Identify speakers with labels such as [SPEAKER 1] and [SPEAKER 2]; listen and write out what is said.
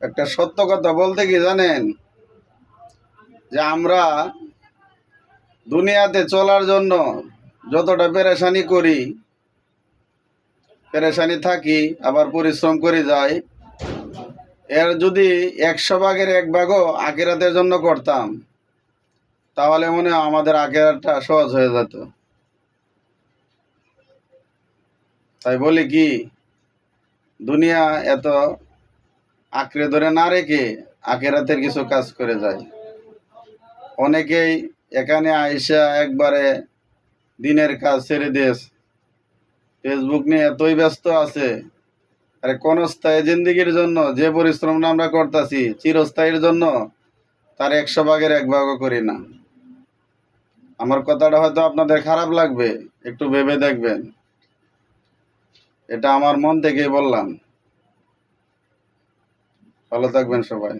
[SPEAKER 1] একটা সত্য কথা বলতে কি জানেন, যে আমরা দুনিয়াতে চলার জন্য যতটা পেরেশানি করি, পেরেশানি থাকি, আবার পরিশ্রম করে যাই, এর যদি 100 ভাগের 1 ভাগও আখিরাতের জন্য করতাম, তাহলে মনে হয় আমাদের আখিরাতটা সহজ হয়ে যেত। তাই বলি কি, দুনিয়া এত আঁকড়ে ধরে না রেখে আখিরাতের কিছু কাজ করে যায়। অনেকেই এখানে আইসা একবারে দিনের কাজ ছেড়ে দিয়েছে, ফেসবুক নিয়ে এতই ব্যস্ত আছে। আরে ক্ষণস্থায়ী জিন্দিগির জন্য যে পরিশ্রমটা আমরা করতেছি, চিরস্থায়ীর জন্য তার 100 ভাগের 1 ভাগও করি না। আমার কথাটা হয়তো আপনাদের খারাপ লাগবে, একটু ভেবে দেখবেন। এটা আমার মন থেকেই বললাম। ভালো থাকবেন সবাই।